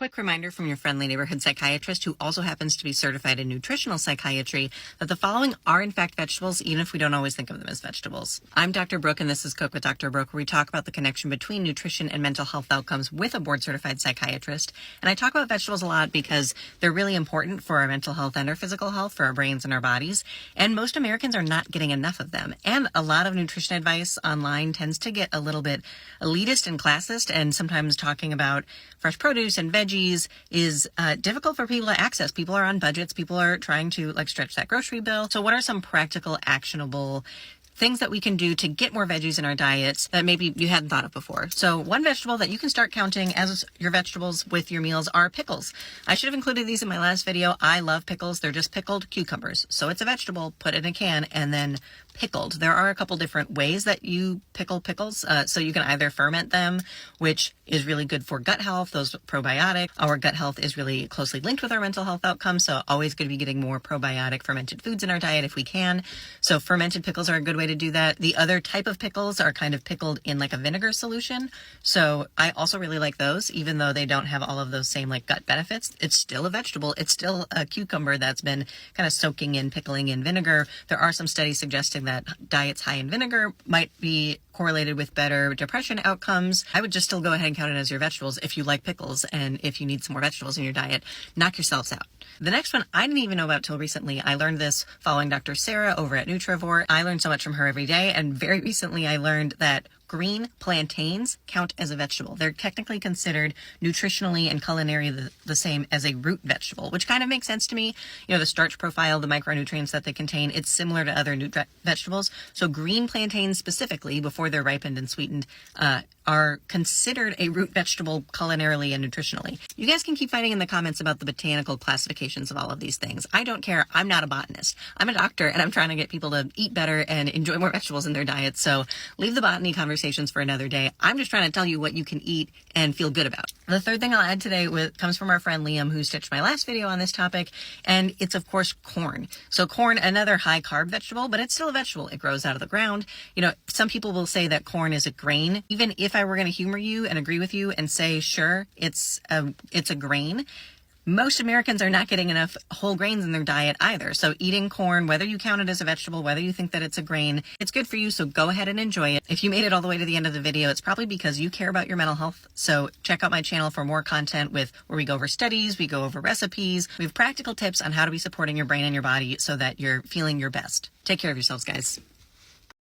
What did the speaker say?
Quick reminder from your friendly neighborhood psychiatrist who also happens to be certified in nutritional psychiatry that the following are in fact vegetables, even if we don't always think of them as vegetables. I'm Dr. Brooke, and this is Cook with Dr. Brooke, where we talk about the connection between nutrition and mental health outcomes with a board-certified psychiatrist. And I talk about vegetables a lot because they're really important for our mental health and our physical health, for our brains and our bodies. And most Americans are not getting enough of them. And a lot of nutrition advice online tends to get a little bit elitist and classist, and sometimes talking about fresh produce and veggies is difficult for people to access. People are on budgets. People are trying to stretch that grocery bill. So what are some practical, actionable things that we can do to get more veggies in our diets that maybe you hadn't thought of before? So one vegetable that you can start counting as your vegetables with your meals are pickles. I should have included these in my last video. I love pickles. They're just pickled cucumbers. So it's a vegetable, put in a can, and then pickled. There are a couple different ways that you pickle pickles. So you can either ferment them, which is really good for gut health, those probiotic. Our gut health is really closely linked with our mental health outcomes. So always going to be getting more probiotic fermented foods in our diet if we can. So fermented pickles are a good way to do that. The other type of pickles are kind of pickled in like a vinegar solution. So I also really like those, even though they don't have all of those same gut benefits. It's still a vegetable. It's still a cucumber that's been kind of soaking in, pickling in vinegar. There are some studies suggesting that diets high in vinegar might be correlated with better depression outcomes. I would just still go ahead and count it as your vegetables if you like pickles, and if you need some more vegetables in your diet, knock yourselves out. The next one I didn't even know about till recently. I learned this following Dr. Sarah over at Nutrivore. I learn so much from her every day, and very recently I learned that green plantains count as a vegetable. They're technically considered nutritionally and culinarily the same as a root vegetable, which kind of makes sense to me. You know, the starch profile, the micronutrients that they contain, it's similar to other vegetables. So green plantains specifically, before they're ripened and sweetened, are considered a root vegetable culinarily and nutritionally. You guys can keep fighting in the comments about the botanical classifications of all of these things. I don't care. I'm not a botanist. I'm a doctor, and I'm trying to get people to eat better and enjoy more vegetables in their diet. So leave the botany conversations for another day. I'm just trying to tell you what you can eat and feel good about. The third thing I'll add today comes from our friend Liam, who stitched my last video on this topic, and it's of course corn. So corn, another high carb vegetable, but it's still a vegetable. It grows out of the ground. You know, some people will say that corn is a grain. Even if I were going to humor you and agree with you and say, sure, it's a grain, most Americans are not getting enough whole grains in their diet either. So eating corn, whether you count it as a vegetable, whether you think that it's a grain, it's good for you. So go ahead and enjoy it. If you made it all the way to the end of the video, it's probably because you care about your mental health. So check out my channel for more content where we go over studies, we go over recipes, we have practical tips on how to be supporting your brain and your body so that you're feeling your best. Take care of yourselves, guys.